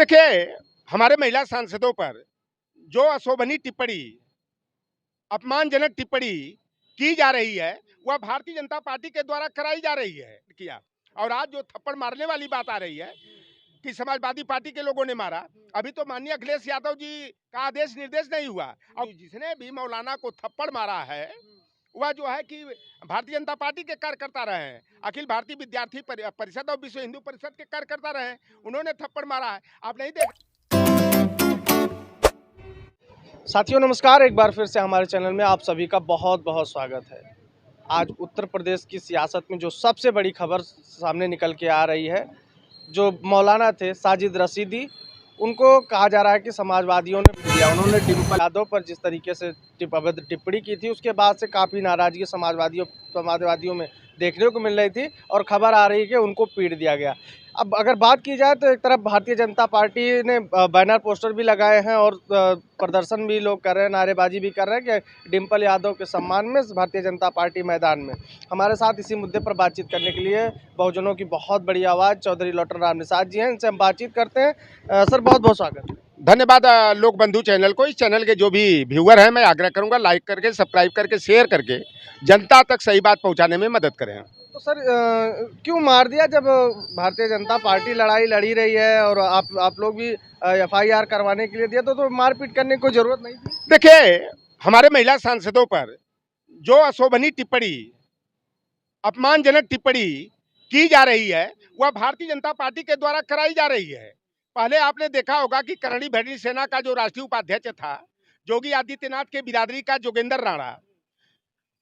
देखिए, हमारे महिला सांसदों पर जो अशोभनीय टिप्पणी, अपमानजनक टिप्पणी की जा रही है, वह भारतीय जनता पार्टी के द्वारा कराई जा रही है किया। और आज जो थप्पड़ मारने वाली बात आ रही है कि समाजवादी पार्टी के लोगों ने मारा, अभी तो माननीय अखिलेश यादव जी का आदेश निर्देश नहीं हुआ। और जिसने भी मौलाना को थप्पड़ मारा है, वह जो है कि भारतीय जनता पार्टी के कार्यकर्ता रहे हैं, अखिल भारतीय विद्यार्थी परिषद और विश्व हिंदू परिषद के कार्यकर्ता रहे हैं। उन्होंने थप्पड़ मारा है, आप नहीं देख। साथियों नमस्कार, एक बार फिर से हमारे चैनल में आप सभी का बहुत बहुत स्वागत है। आज उत्तर प्रदेश की सियासत में जो सबसे बड़ी खबर सामने निकल के आ रही है, जो मौलाना थे साजिद रशीदी, उनको कहा जा रहा है कि समाजवादियों ने दिया। उन्होंने डिम्पल यादव पर जिस तरीके से अभद्र टिप्पणी की थी, उसके बाद से काफ़ी नाराज़गी समाजवादियों में देखने को मिल रही थी और खबर आ रही है कि उनको पीट दिया गया। अब अगर बात की जाए तो एक तरफ भारतीय जनता पार्टी ने बैनर पोस्टर भी लगाए हैं और प्रदर्शन भी लोग कर रहे हैं, नारेबाजी भी कर रहे हैं कि डिम्पल यादव के सम्मान में भारतीय जनता पार्टी मैदान में। हमारे साथ इसी मुद्दे पर बातचीत करने के लिए बहुजनों की बहुत बड़ी आवाज़ चौधरी लौटन राम निषाद जी हैं, इनसे हम बातचीत करते हैं। सर बहुत बहुत स्वागत है। धन्यवाद लोक बंधु चैनल को। इस चैनल के जो भी व्यूअर हैं, मैं आग्रह करूंगा लाइक करके, सब्सक्राइब करके, शेयर करके जनता तक सही बात पहुंचाने में मदद करें। तो सर क्यों मार दिया जब भारतीय जनता पार्टी लड़ाई लड़ी रही है और आप लोग भी FIR करवाने के लिए दिया तो मारपीट करने की कोई जरूरत नहीं थी? देखिए, हमारे महिला सांसदों पर जो अशोभनीय टिप्पणी, अपमानजनक टिप्पणी की जा रही है, वह भारतीय जनता पार्टी के द्वारा कराई जा रही है। पहले आपने देखा होगा कि करणी भैरवी सेना का जो राष्ट्रीय उपाध्यक्ष था, योगी आदित्यनाथ के बिरादरी का जोगेंद्र राणा,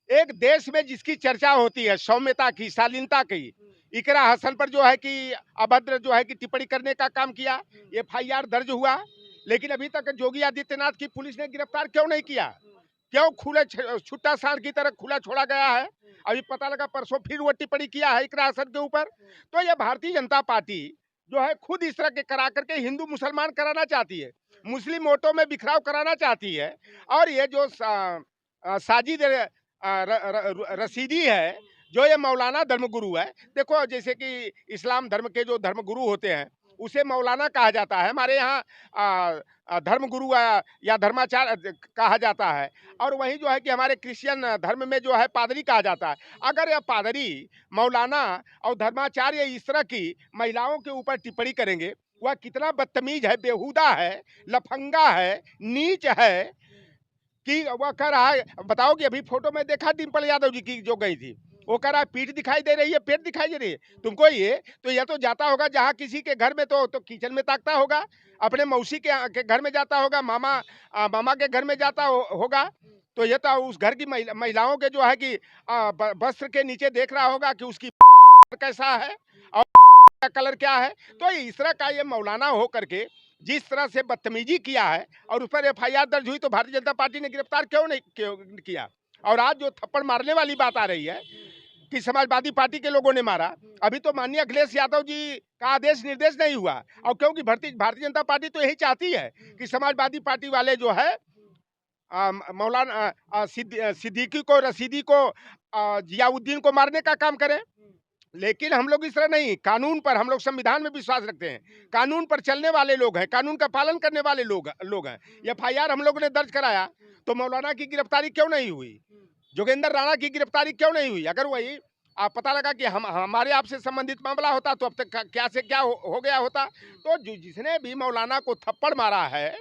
एक देश में जिसकी चर्चा होती है सौम्यता की, शालीनता की, इकरा हसन पर जो है कि अभद्र जो है कि टिप्पणी करने का काम किया, FIR दर्ज हुआ, लेकिन अभी तक योगी आदित्यनाथ की पुलिस ने गिरफ्तार क्यों नहीं किया? क्यों खुले छुट्टा सांड की तरह खुला छोड़ा गया है? अभी पता लगा परसों फिर वो टिप्पणी किया है इकरा हसन के ऊपर। तो ये भारतीय जनता पार्टी जो है खुद इस तरह के करा करके हिंदू मुसलमान कराना चाहती है, मुस्लिम वोटों में बिखराव कराना चाहती है। और ये जो साजिद रशीदी है, जो ये मौलाना धर्मगुरु है, देखो जैसे कि इस्लाम धर्म के जो धर्मगुरु होते हैं उसे मौलाना कहा जाता है, हमारे यहाँ धर्मगुरु या धर्माचार्य कहा जाता है। और वहीं जो है कि हमारे क्रिश्चियन धर्म में जो है पादरी कहा जाता है। अगर यह पादरी, मौलाना और धर्माचार्य इस तरह की महिलाओं के ऊपर टिप्पणी करेंगे, वह कितना बदतमीज है, बेहुदा है, लफंगा है, नीच है कि वह कह रहा है। बताओ कि अभी फोटो में देखा डिम्पल यादव जी की जो गई थी, वो कह रहा है पीठ दिखाई दे रही है, पेट दिखाई दे रही है तुमको। ये तो जाता होगा जहाँ किसी के घर में तो किचन में ताकता होगा, अपने मौसी के घर में जाता होगा, मामा के घर में जाता होगा। तो ये तो उस घर की महिलाओं के जो है कि वस्त्र के नीचे देख रहा होगा कि उसकी कैसा है और कलर क्या है। तो इस तरह का ये मौलाना हो करके जिस तरह से बदतमीजी किया है और उस पर FIR दर्ज हुई, तो भारतीय जनता पार्टी ने गिरफ्तार क्यों नहीं किया? और आज जो थप्पड़ मारने वाली बात आ रही है कि समाजवादी पार्टी के लोगों ने मारा, अभी तो माननीय अखिलेश यादव जी का आदेश निर्देश नहीं हुआ। और क्योंकि भारतीय जनता पार्टी तो यही चाहती है कि समाजवादी पार्टी वाले जो है मौलाना सिद्दीकी को, रशीदी को, जियाउद्दीन को मारने का काम करें। लेकिन हम लोग इस तरह नहीं, कानून पर, हम लोग संविधान में विश्वास रखते हैं, कानून पर चलने वाले लोग हैं, कानून का पालन करने वाले लोग हैं। FIR हम लोगों ने दर्ज कराया, तो मौलाना की गिरफ्तारी क्यों नहीं हुई? जोगेंद्र राणा की गिरफ्तारी क्यों नहीं हुई? अगर वही पता लगा कि हमारे आपसे संबंधित मामला होता तो अब तक क्या से क्या हो गया होता। तो जिसने भी मौलाना को थप्पड़ मारा है,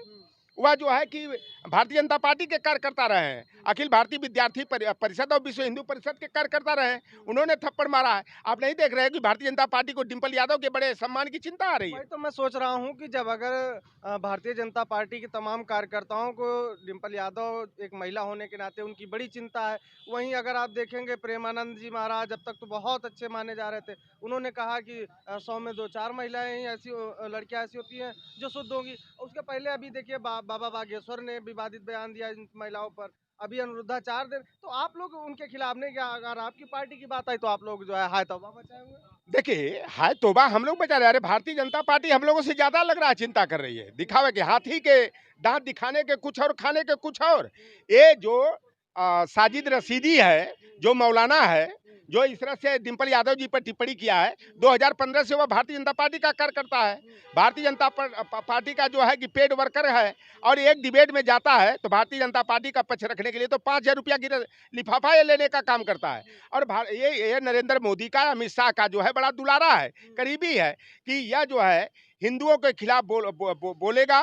वह जो है कि भारतीय जनता पार्टी के कार्यकर्ता रहे हैं, अखिल भारतीय विद्यार्थी परिषद और विश्व हिंदू परिषद के कार्यकर्ता रहे हैं। उन्होंने थप्पड़ मारा है। आप नहीं देख रहे हैं कि भारतीय जनता पार्टी को डिम्पल यादव के बड़े सम्मान की चिंता आ रही है? तो मैं सोच रहा हूँ कि जब अगर भारतीय जनता पार्टी के तमाम कार्यकर्ताओं को डिम्पल यादव एक महिला होने के नाते उनकी बड़ी चिंता है, वहीं अगर आप देखेंगे प्रेमानंद जी महाराज जब तक तो बहुत अच्छे माने जा रहे थे, उन्होंने कहा कि 100 में 2-4 महिलाएं ही ऐसी लड़कियां ऐसी होती हैं जो शुद्ध होंगी। उसके पहले अभी देखिए बाबा बागेश्वर ने विवादित बयान दिया इन महिलाओं पर, अभी अनुरुद्धाचार्य। तो आप लोग उनके खिलाफ नहीं, क्या अगर आपकी पार्टी की बात आई तो आप लोग जो है हाय तौबा मचाए हुए? देखिए, हाय तौबा हम लोग बचा रहे हैं। अरे भारतीय जनता पार्टी हम लोगों से ज्यादा लग रहा है चिंता कर रही है, दिखावे के, हाथी के दांत दिखाने के कुछ और, खाने के कुछ और। ये जो साजिद रशीदी है, जो मौलाना है, जो इस तरह से डिम्पल यादव जी पर टिप्पणी किया है, 2015 से वह भारतीय जनता पार्टी का कार्यकर्ता है, भारतीय जनता पार्टी का जो है कि पेड वर्कर है, और एक डिबेट में जाता है तो भारतीय जनता पार्टी का पक्ष रखने के लिए तो 5,000 रुपया की लिफाफा ये लेने का काम करता है। और ये नरेंद्र मोदी का, अमित शाह का जो है बड़ा दुलारा है, करीबी है, कि यह जो है हिंदुओं के खिलाफ बोलेगा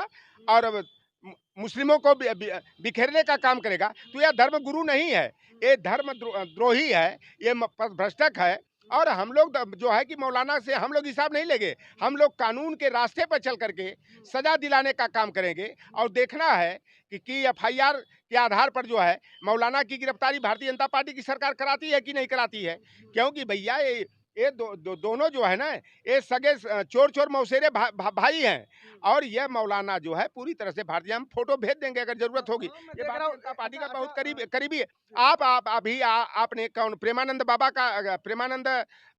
और मुस्लिमों को बिखेरने का काम करेगा। तो यह धर्म गुरु नहीं है, ये धर्म द्रोही है, ये भ्रष्टक है। और हम लोग जो है कि मौलाना से हम लोग हिसाब नहीं लेंगे, हम लोग कानून के रास्ते पर चल करके सजा दिलाने का काम करेंगे। और देखना है कि FIR के आधार पर जो है मौलाना की गिरफ्तारी भारतीय जनता पार्टी की सरकार कराती है कि नहीं कराती है। क्योंकि भैया ये दोनों जो है ना, ये सगे चोर मौसेरे भाई हैं। और ये मौलाना जो है पूरी तरह से भारतीय, हम फोटो भेज देंगे अगर जरूरत होगी, ये भारतीय जनता पार्टी का बहुत करीबी है। आपने कौन प्रेमानंद बाबा का, प्रेमानंद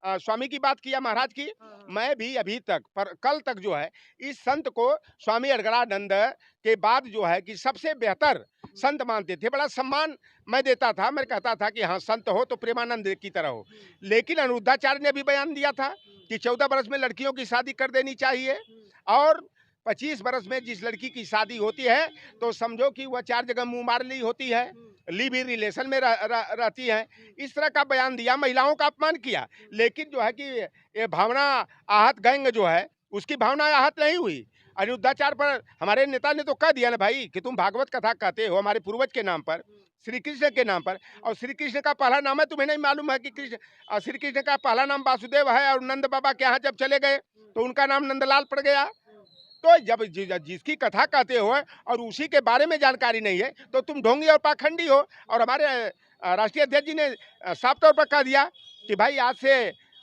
स्वामी की बात किया, महाराज की। मैं भी अभी तक, पर कल तक जो है इस संत को स्वामी अड़गड़ानंद के बाद जो है कि सबसे बेहतर संत मानते थे, बड़ा सम्मान मैं देता था। मैं कहता था कि हाँ, संत हो तो प्रेमानंद की तरह हो। लेकिन अनिरुद्धाचार्य ने भी बयान दिया था कि 14 वर्ष में लड़कियों की शादी कर देनी चाहिए, और 25 वर्ष में जिस लड़की की शादी होती है तो समझो कि वह 4 जगह मुंह मार ली होती है, लिव इन रिलेशन में रहती है। इस तरह का बयान दिया, महिलाओं का अपमान किया। लेकिन जो है कि ये भावना आहत गैंग जो है, उसकी भावना आहत नहीं हुई। अनिरुद्धाचार्य पर हमारे नेता ने तो कह दिया ना भाई कि तुम भागवत कथा कहते हो हमारे पूर्वज के नाम पर, श्री कृष्ण के नाम पर। और श्री कृष्ण का पहला नाम है, तुम्हें नहीं मालूम है कि श्री कृष्ण का पहला नाम वासुदेव है, और नंद बाबा के यहाँ जब चले गए तो उनका नाम नंदलाल पड़ गया। तो जब जिसकी कथा कहते हो और उसी के बारे में जानकारी नहीं है तो तुम ढोंगी और पाखंडी हो। और हमारे राष्ट्रीय अध्यक्ष जी ने साफ तौर पर कह दिया कि भाई आज से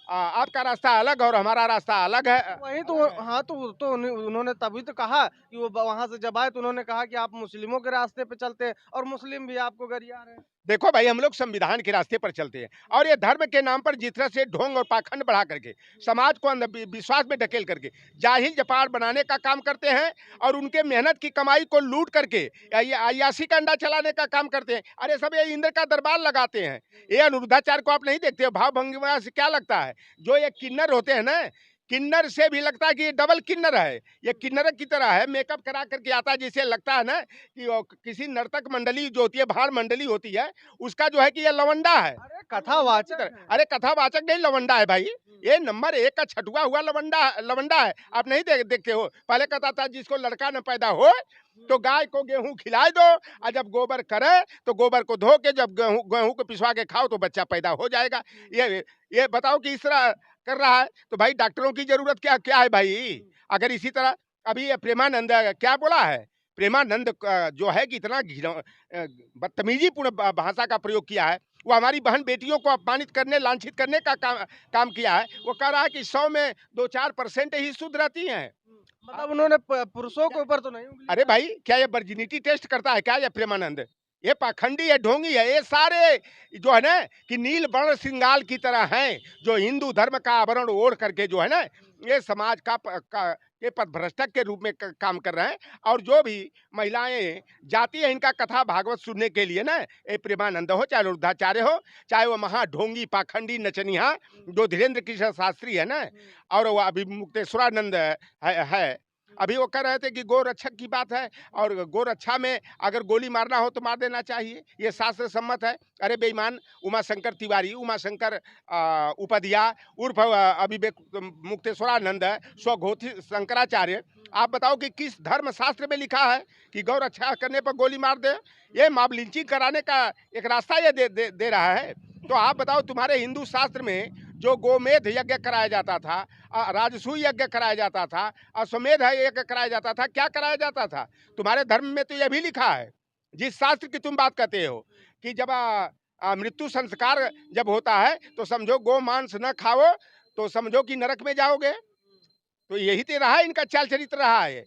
आपका रास्ता अलग और हमारा रास्ता अलग है। वही तो, हाँ, तो उन्होंने तभी तो कहा कि वो वहां से जब आए तो उन्होंने कहा कि आप मुस्लिमों के रास्ते पे चलते हैं और मुस्लिम भी आपको गरिया रहे हैं। देखो भाई, हम लोग संविधान के रास्ते पर चलते हैं, और ये धर्म के नाम पर जिस तरह से ढोंग और पाखंड बढ़ा करके समाज को विश्वास में ढकेल करके जाहिल जपाड़ बनाने का काम करते हैं, और उनके मेहनत की कमाई को लूट करके ये अय्यासी का अंडा चलाने का काम करते हैं। अरे सब ये इंद्र का दरबार लगाते हैं। ये अनिरुद्धाचार्य को आप नहीं देखते हो, भाव भंगिमा से क्या लगता है? जो ये किन्नर होते हैं ना, किन्नर से भी लगता है कि ये डबल किन्नर है, ये किन्नर की तरह है, मेकअप करा करके आता है, जिसे लगता है ना कि किसी नर्तक मंडली जो होती है, भाड़ मंडली होती है, उसका जो है कि ये लवंडा है। अरे कथावाचक है। अरे कथावाचक नहीं, लवंडा है भाई। ये नंबर 1 का छठुआ हुआ लवंडा है। आप नहीं देखते हो? पहले कहता था जिसको लड़का न पैदा हो तो गाय को गेहूं खिला दो, और जब गोबर करे तो गोबर को धो के जब गेहूं को पिसवा के खाओ तो बच्चा पैदा हो जाएगा। ये बताओ कि इस तरह कर रहा है तो भाई डॉक्टरों की जरूरत क्या है भाई? अगर इसी तरह अभी ये प्रेमानंद क्या बोला है, प्रेमानंद जो है कि इतना बदतमीजीपूर्ण भाषा का प्रयोग किया है। वो हमारी बहन बेटियों को अपमानित करने, लांछित करने का काम किया है। वो कह रहा है कि 100 में 2-4% ही शुद्ध रहती हैं। मतलब उन्होंने पुरुषों के ऊपर तो नहीं उंगली। अरे भाई, क्या ये वर्जिनिटी टेस्ट करता है क्या ये प्रेमानंद? ये पाखंडी है, ढोंगी है। ये सारे जो है ना कि नील वर्ण श्रृंगाल की तरह हैं, जो हिंदू धर्म का आवरण ओढ़ करके जो है ना ये समाज के पथभ्रष्टक के रूप में काम कर रहे हैं। और जो भी महिलाएं जाती है इनका कथा भागवत सुनने के लिए ना, ये प्रेमानंद हो, चाहे रुद्धाचार्य हो, चाहे वो महा ढोंगी पाखंडी नचनिया जो धीरेन्द्र कृष्ण शास्त्री है ना, और वो अभी मुक्तेश्वरानंद है। अभी वो कह रहे थे कि गो रक्षक की बात है, और गो रक्षा में अगर गोली मारना हो तो मार देना चाहिए, ये शास्त्र सम्मत है। अरे बेईमान, उमाशंकर तिवारी, उमाशंकर उपाध्याय उर्फ अभिवेक मुक्तेश्वरानंद, स्वघोषित शंकराचार्य, आप बताओ कि किस धर्म शास्त्र में लिखा है कि गौ रक्षा करने पर गोली मार दे? ये मॉब लिंचिंग कराने का एक रास्ता ये दे रहा है। तो आप बताओ, तुम्हारे हिंदू शास्त्र में जो गोमेध यज्ञ कराया जाता था, राजसूय यज्ञ कराया जाता था, अश्वमेध यज्ञ कराया जाता था, क्या कराया जाता था? तुम्हारे धर्म में तो यह भी लिखा है, जिस शास्त्र की तुम बात करते हो, कि जब मृत्यु संस्कार जब होता है तो समझो गो मांस न खाओ तो समझो कि नरक में जाओगे। तो यही तो रहा है, इनका चाल चरित्र रहा है।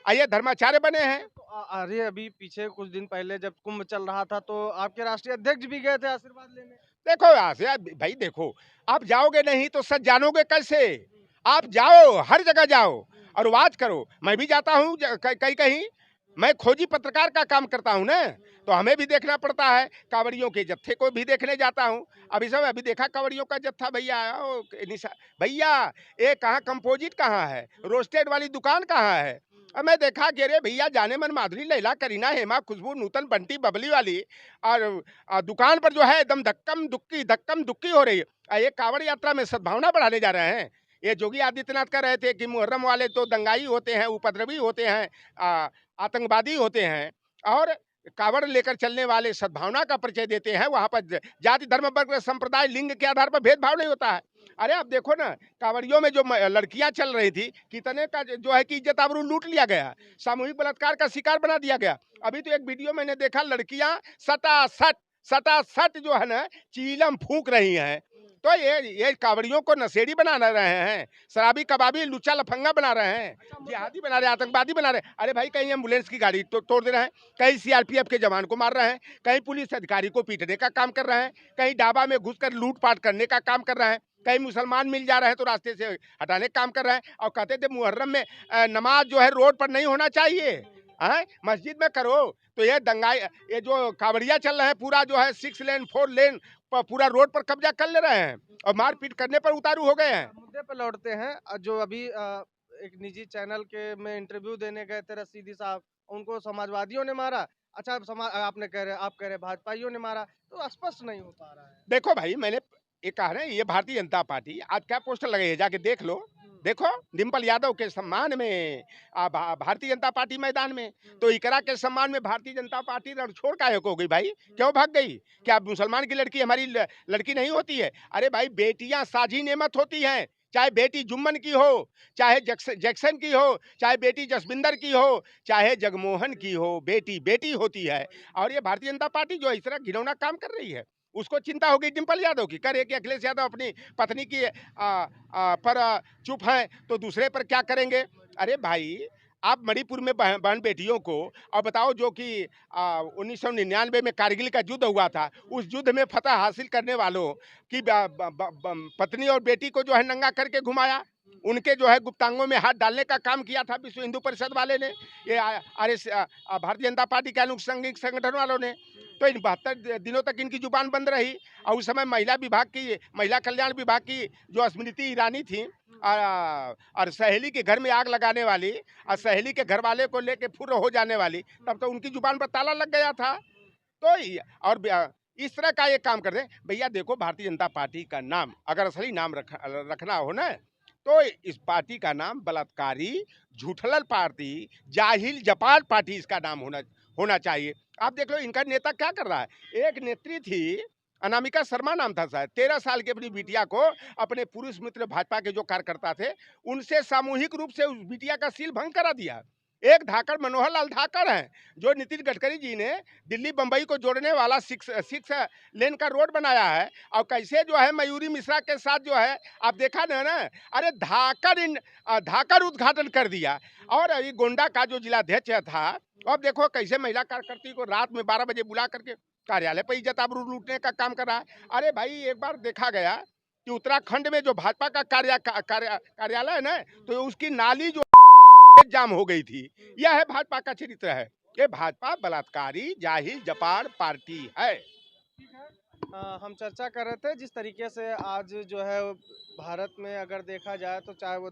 आइए धर्माचार्य बने हैं। अरे अभी पीछे कुछ दिन पहले जब कुंभ चल रहा था तो आपके राष्ट्रीय अध्यक्ष भी गए थे आशीर्वाद लेने। देखो भाई, देखो, आप जाओगे नहीं तो सच जानोगे कैसे? आप जाओ, हर जगह जाओ और वाच करो। मैं भी जाता हूँ कहीं कहीं, मैं खोजी पत्रकार का काम करता हूं ना, तो हमें भी देखना पड़ता है। कांवड़ियों के जत्थे को भी देखने जाता हूं। अभी देखा कांवड़ियों का जत्था भैया, भैया ये कहाँ कंपोजिट कहाँ है, रोस्टेड वाली दुकान कहाँ है। अब मैं देखा कि अरे भैया जाने मन माधुरी, लैला, करीना, हेमा, खुशबू, नूतन, बंटी, बबली वाली और दुकान पर जो है एकदम धक्कम दुक्की हो रही है। ये कांवड़ यात्रा में सद्भावना बढ़ाने जा रहे हैं। ये योगी आदित्यनाथ कह रहे थे कि मुहर्रम वाले तो दंगाई होते हैं, उपद्रवी होते हैं, आतंकवादी होते हैं, और कावड़ लेकर चलने वाले सद्भावना का परिचय देते हैं। वहां पर जाति, धर्म, वर्ग, संप्रदाय, लिंग के आधार पर भेदभाव नहीं होता है। अरे अब देखो ना, कांवड़ियों में जो लड़कियां चल रही थी, कितने का जो है कि इज्जत आबरू लूट लिया गया, सामूहिक बलात्कार का शिकार बना दिया गया। अभी तो एक वीडियो मैंने देखा, लड़कियां सटासट जो है ना चीलम फूंक रही हैं। तो ये कांवड़ियों को नशेड़ी बना रहे हैं, शराबी, कबाबी, लुच्चा लफंगा बना रहे हैं, जिहादी बना रहे हैं, आतंकवादी बना रहे हैं। अरे भाई कहीं एम्बुलेंस की गाड़ी तोड़ दे रहे हैं, कहीं सीआरपीएफ के जवान को मार रहे हैं, कहीं पुलिस अधिकारी को पीटने का काम कर रहे हैं, कहीं ढाबा में घुसकर लूटपाट करने का काम कर रहे हैं, कहीं मुसलमान मिल जा रहे हैं तो रास्ते से हटाने का काम कर रहे हैं। और कहते थे मुहर्रम में नमाज जो है रोड पर नहीं होना चाहिए, मस्जिद में करो। तो ये दंगाई, ये जो कांवड़िया चल रहे हैं, पूरा जो है 6 लेन 4 लेन पूरा रोड पर कब्जा कर ले रहे हैं और मारपीट करने पर उतारू हो गए हैं। मुद्दे पर लौटते हैं। जो अभी एक निजी चैनल के में इंटरव्यू देने गए थे रशीदी साहब, उनको समाजवादियों ने मारा। अच्छा, आप कह रहे भाजपाइयों ने मारा, तो स्पष्ट नहीं हो पा रहा है। देखो भाई, मैंने ये कहा ना, ये भारतीय जनता पार्टी आज क्या पोस्टर लगे है, जाके देख लो। देखो, डिम्पल यादव के सम्मान में भारतीय जनता पार्टी मैदान में, तो इकरा के सम्मान में भारतीय जनता पार्टी रण छोड़ काहे को हो गई भाई, क्यों भाग गई? क्या मुसलमान की लड़की हमारी लड़की नहीं होती है? अरे भाई, बेटियां साझी नेमत होती हैं, चाहे बेटी जुम्मन की हो, चाहे जैक्सन की हो, चाहे बेटी जसविंदर की हो, चाहे जगमोहन की हो, बेटी बेटी होती है। और ये भारतीय जनता पार्टी जो इस तरह घिनौना काम कर रही है, उसको चिंता हो गई डिम्पल यादव की। करे कि अखिलेश यादव अपनी पत्नी की पर चुप हैं, तो दूसरे पर क्या करेंगे? अरे भाई, आप मणिपुर में बहन बेटियों को, और बताओ जो कि 1999 में कारगिल का युद्ध हुआ था, उस युद्ध में फतह हासिल करने वालों की पत्नी और बेटी को जो है नंगा करके घुमाया, उनके जो है गुप्तांगों में हाथ डालने का काम किया था विश्व हिंदू परिषद वाले ने, ये भारतीय जनता पार्टी के अनुषंगिक संगठन वालों ने। तो इन 72 दिनों तक इनकी जुबान बंद रही। और उस समय महिला कल्याण विभाग की जो स्मृति ईरानी थी, और सहेली के घर में आग लगाने वाली, और सहेली के घर वाले को लेके फुर्र हो जाने वाली, तब तो उनकी जुबान पर ताला लग गया था। तो इस तरह का ये काम कर रहे हैं भैया। देखो, भारतीय जनता पार्टी का नाम अगर असली नाम रखना हो ना, तो इस पार्टी का नाम बलात्कारी, झूठलल पार्टी, जाहिल जपाल पार्टी इसका नाम होना चाहिए। आप देख लो इनका नेता क्या कर रहा है। एक नेत्री थी, अनामिका शर्मा नाम था शायद, 13 साल की अपनी बिटिया को अपने पुरुष मित्र भाजपा के जो कार्यकर्ता थे, उनसे सामूहिक रूप से उस बिटिया का सील भंग करा दिया। एक धाकड़ मनोहर लाल धाकड़ हैं, जो नितिन गडकरी जी ने दिल्ली बंबई को जोड़ने वाला 6 लेन का रोड बनाया है। और कैसे जो है मयूरी मिश्रा के साथ जो है, आप देखा ना, अरे धाकड़ उद्घाटन कर दिया। और ये गोंडा का जो जिलाध्यक्ष था, अब देखो कैसे महिला कार्यकर्ती को रात में 12 बजे बुला करके कार्यालय पर इज्जत आबरू लूटने का काम कर रहा है। अरे भाई, एक बार देखा गया कि उत्तराखंड में जो भाजपा का कार्यालय है ना, तो उसकी नाली जो जाम हो गई थी। यह है भाजपा का चरित्र है। ये भाजपा बलात्कारी, जाहिल जपाड़ पार्टी है। हम चर्चा कर रहे थे जिस तरीके से आज जो है भारत में अगर देखा जाए तो चाहे वो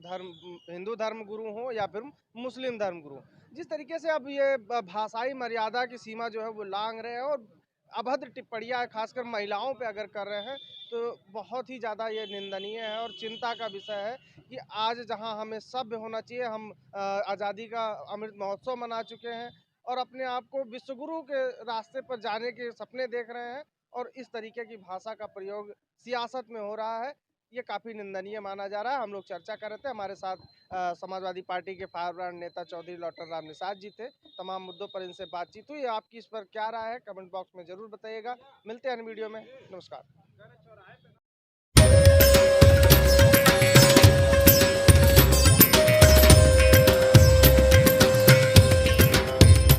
हिंदू धर्म गुरु हो या फिर मुस्लिम धर्म गुरु, जिस तरीके से अब ये भाषाई मर्यादा की सीमा जो है वो लांघ रहे हैं और अभद्र टिप्पणियां खासकर महिलाओं पे अगर कर रहे हैं, तो बहुत ही ज़्यादा ये निंदनीय है और चिंता का विषय है कि आज जहां हमें सभ्य होना चाहिए, हम आज़ादी का अमृत महोत्सव मना चुके हैं और अपने आप को विश्वगुरु के रास्ते पर जाने के सपने देख रहे हैं, और इस तरीके की भाषा का प्रयोग सियासत में हो रहा है। ये काफ़ी निंदनीय माना जा रहा है। हम लोग चर्चा कर रहे थे, हमारे साथ समाजवादी पार्टी के फारवर्ड नेता चौधरी लौटन राम निषाद जी थे। तमाम मुद्दों पर इनसे बातचीत हुई। आपकी इस पर क्या राय है, कमेंट बॉक्स में ज़रूर बताइएगा। मिलते हैं वीडियो में। नमस्कार।